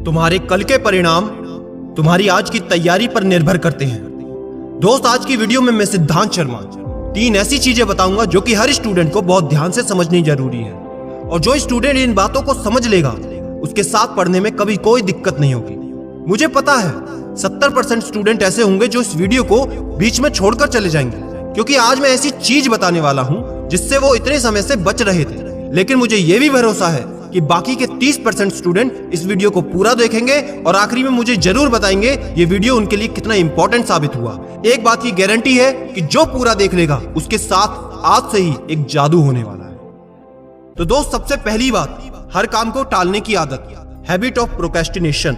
तुम्हारे कल के परिणाम तुम्हारी आज की तैयारी पर निर्भर करते हैं। दोस्त, आज की वीडियो में मैं सिद्धांत शर्मा 3 ऐसी चीजें बताऊंगा जो कि हर स्टूडेंट को बहुत ध्यान से समझनी जरूरी है, और जो स्टूडेंट इन बातों को समझ लेगा उसके साथ पढ़ने में कभी कोई दिक्कत नहीं होगी। मुझे पता है 70% स्टूडेंट ऐसे होंगे जो इस वीडियो को बीच में छोड़कर चले जाएंगे, क्योंकि आज मैं ऐसी चीज बताने वाला हूं जिससे वो इतने समय से बच रहे थे। लेकिन मुझे यह भी भरोसा है कि बाकी के 30% स्टूडेंट इस वीडियो को पूरा देखेंगे और आखिरी में मुझे जरूर बताएंगे ये वीडियो उनके लिए कितना इंपॉर्टेंट साबित हुआ। एक बात की गारंटी है कि जो पूरा देख लेगा उसके साथ आज से ही एक जादू होने वाला है। तो दोस्त, सबसे पहली बात, हर काम को टालने की आदत, हैबिट ऑफ प्रोक्रेस्टिनेशन।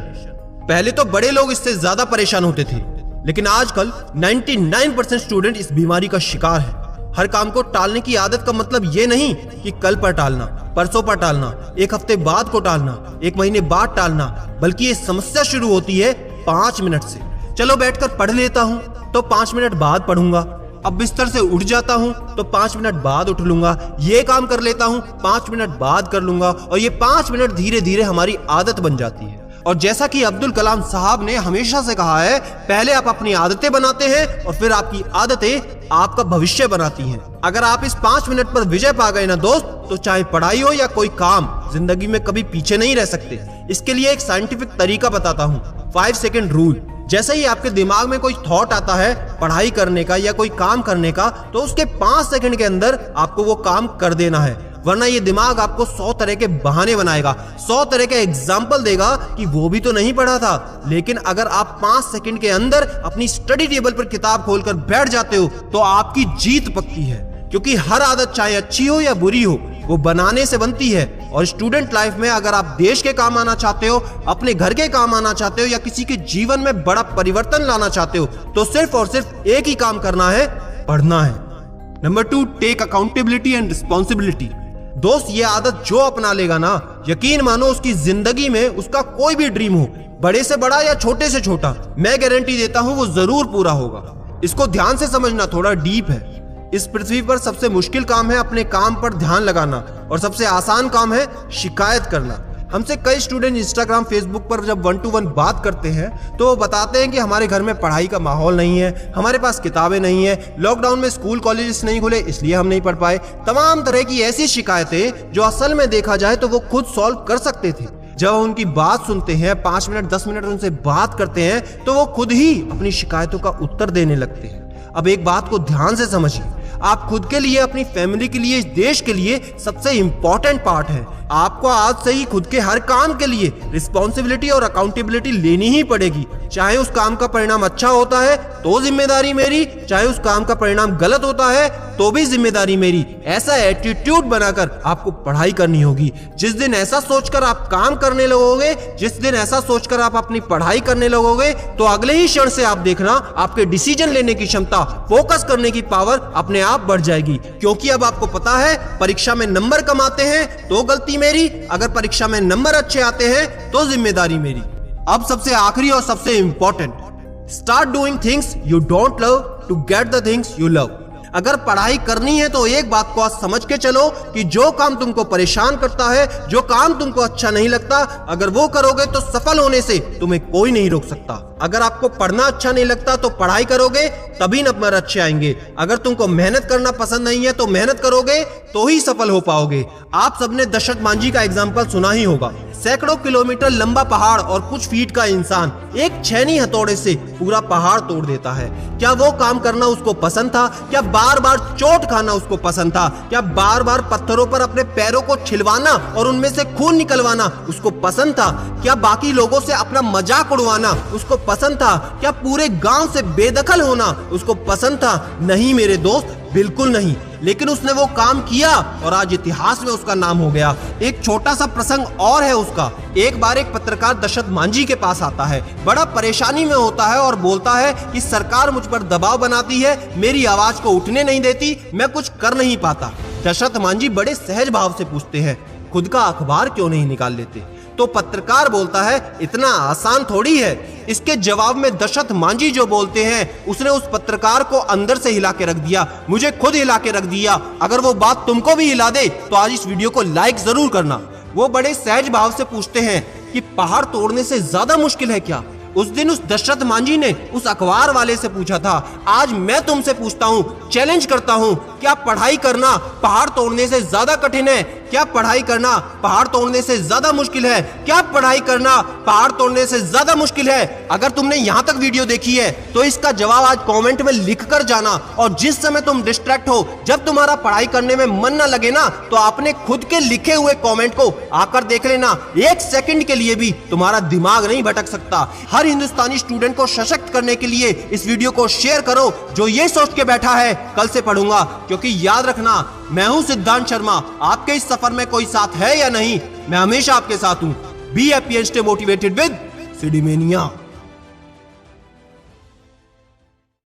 पहले तो बड़े लोग इससे ज्यादा परेशान होते थे, लेकिन आजकल 99% स्टूडेंट इस बीमारी का शिकार है। हर काम को टालने की आदत का मतलब ये नहीं कि कल पर टालना, परसों पर टालना, एक हफ्ते बाद को टालना, एक महीने बाद टालना, बल्कि ये समस्या शुरू होती है 5 मिनट से। चलो बैठकर पढ़ लेता हूँ तो 5 मिनट बाद पढ़ूंगा, अब बिस्तर से उठ जाता हूँ तो 5 मिनट बाद उठ लूंगा, ये काम कर लेता हूँ 5 मिनट बाद कर लूंगा, और ये 5 मिनट धीरे धीरे हमारी आदत बन जाती है। और जैसा कि अब्दुल कलाम साहब ने हमेशा से कहा है, पहले आप अपनी आदतें बनाते हैं और फिर आपकी आदतें आपका भविष्य बनाती हैं। अगर आप इस 5 मिनट पर विजय पा गए ना दोस्त, तो चाहे पढ़ाई हो या कोई काम, जिंदगी में कभी पीछे नहीं रह सकते। इसके लिए एक साइंटिफिक तरीका बताता हूँ, 5 सेकंड रूल। जैसे ही आपके दिमाग में कोई थॉट आता है पढ़ाई करने का या कोई काम करने का, तो उसके 5 सेकंड के अंदर आपको वो काम कर देना है, वरना ये दिमाग आपको 100 तरह के बहाने बनाएगा, 100 तरह के एग्जाम्पल देगा कि वो भी तो नहीं पढ़ा था। लेकिन अगर आप 5 सेकंड के अंदर अपनी स्टडी टेबल पर किताब खोलकर बैठ जाते हो तो आपकी जीत पक्की है, क्योंकि हर आदत चाहे अच्छी हो या बुरी हो, वो बनाने से बनती है। और स्टूडेंट लाइफ में अगर आप देश के काम आना चाहते हो, अपने घर के काम आना चाहते हो, या किसी के जीवन में बड़ा परिवर्तन लाना चाहते हो, तो सिर्फ और सिर्फ एक ही काम करना है, पढ़ना है। Number 2, take accountability and responsibility. दोस्त, ये आदत जो अपना लेगा ना, यकीन मानो उसकी जिंदगी में उसका कोई भी ड्रीम हो, बड़े से बड़ा या छोटे से छोटा, मैं गारंटी देता हूं वो जरूर पूरा होगा। इसको ध्यान से समझना, थोड़ा डीप है। इस पृथ्वी पर सबसे मुश्किल काम है अपने काम पर ध्यान लगाना, और सबसे आसान काम है शिकायत करना। हमसे कई स्टूडेंट इंस्टाग्राम, फेसबुक पर जब 1 to 1 बात करते हैं तो वो बताते हैं कि हमारे घर में पढ़ाई का माहौल नहीं है, हमारे पास किताबें नहीं है, लॉकडाउन में स्कूल कॉलेजेस नहीं खुले इसलिए हम नहीं पढ़ पाए। तमाम तरह की ऐसी शिकायतें जो असल में देखा जाए तो वो खुद सॉल्व कर सकते थे। जब उनकी बात सुनते हैं, 5 मिनट 10 मिनट उनसे बात करते हैं, तो वो खुद ही अपनी शिकायतों का उत्तर देने लगते हैं। अब एक बात को ध्यान से समझिए, आप खुद के लिए, अपनी फैमिली के लिए, देश के लिए सबसे इंपॉर्टेंट पार्ट है। आपको आज से ही खुद के हर काम के लिए रिस्पॉन्सिबिलिटी और अकाउंटेबिलिटी लेनी ही पड़ेगी। चाहे उस काम का परिणाम अच्छा होता है तो जिम्मेदारी मेरी, चाहे उस काम का परिणाम गलत होता है तो भी जिम्मेदारी मेरी। ऐसा एटीट्यूड बनाकर आपको पढ़ाई करनी होगी। जिस दिन ऐसा सोचकर आप काम करने लगोगे, जिस दिन ऐसा सोचकर आप अपनी पढ़ाई करने लगोगे, तो अगले ही क्षण से आप देखना आपके डिसीजन लेने की क्षमता, फोकस करने की पावर अपने आप बढ़ जाएगी। क्योंकि अब आपको पता है, परीक्षा में नंबर कम आते हैं तो गलती मेरी, अगर परीक्षा में नंबर अच्छे आते हैं तो जिम्मेदारी मेरी। अब सबसे आखिरी और सबसे important, start doing things you don't love to get the things you love. अगर पढ़ाई करनी है तो एक बात को आज समझ के चलो कि जो काम तुमको परेशान करता है, जो काम तुमको अच्छा नहीं लगता, अगर वो करोगे तो सफल होने से तुम्हें कोई नहीं रोक सकता। अगर आपको पढ़ना अच्छा नहीं लगता तो पढ़ाई करोगे तभी नंबर अच्छे आएंगे। अगर तुमको मेहनत करना पसंद नहीं है तो मेहनत करोगे तो ही सफल हो पाओगे। आप सबने दशरथ मांझी का एग्जाम्पल सुना ही होगा। सैकड़ों किलोमीटर लंबा पहाड़ और कुछ फीट का इंसान एक छेनी हथौड़े से पूरा पहाड़ तोड़ देता है। क्या वो काम करना उसको पसंद था? क्या बार बार चोट खाना उसको पसंद था? क्या बार बार पत्थरों पर अपने पैरों को छिलवाना और उनमें से खून निकलवाना उसको पसंद था? क्या बाकी लोगों से अपना मजाक उड़वाना उसको पसंद था? क्या पूरे गांव से बेदखल होना उसको पसंद था? नहीं मेरे दोस्त, बिल्कुल नहीं। लेकिन उसने वो काम किया और आज इतिहास में उसका नाम हो गया। एक छोटा सा प्रसंग और है उसका। एक बार एक पत्रकार दशरथ मांझी के पास आता है, बड़ा परेशानी में होता है और बोलता है कि सरकार मुझ पर दबाव बनाती है, मेरी आवाज को उठने नहीं देती, मैं कुछ कर नहीं पाता। दशरथ मांझी बड़े सहज भाव से पूछते हैं, खुद का अखबार क्यों नहीं निकाल लेते? तो पत्रकार बोलता है, इतना आसान थोड़ी है। इसके जवाब में दशरथ मांझी जो बोलते हैं, उसने उस पत्रकार को अंदर से हिला के रख दिया, मुझे खुद हिला के रख दिया। अगर वो बात तुमको भी हिला दे तो आज इस वीडियो को लाइक जरूर करना। वो बड़े सहज भाव से पूछते हैं, कि पहाड़ तोड़ने से ज्यादा मुश्किल है क्या? उस दिन उस दशरथ मांझी ने उस अखबार वाले से पूछा था। आज मैं तुमसे पूछता हूँ, चैलेंज करता हूँ, क्या पढ़ाई करना पहाड़ तोड़ने से ज्यादा कठिन है? क्या पढ़ाई करना पहाड़ तोड़ने से ज्यादा मुश्किल है? क्या पढ़ाई करना पहाड़ तोड़ने से ज्यादा मुश्किल है? अगर तुमने यहाँ तक वीडियो देखी है तो इसका जवाब आज कमेंट में लिख कर जाना। और जिस समय तुम डिस्ट्रैक्ट हो, जब तुम्हारा पढ़ाई करने में मन ना लगे ना, तो आपने खुद के लिखे हुए कमेंट को आकर देख लेना। एक सेकंड के लिए भी तुम्हारा दिमाग नहीं भटक सकता। हर हिंदुस्तानी स्टूडेंट को सशक्त करने के लिए इस वीडियो को शेयर करो, जो ये सोच के बैठा है कल से पढ़ूंगा। क्योंकि याद रखना, मैं हूं सिद्धांत शर्मा। आपके इस सफर में कोई साथ है या नहीं, मैं हमेशा आपके साथ हूं। Be happy and stay motivated with सिडीमेनिया।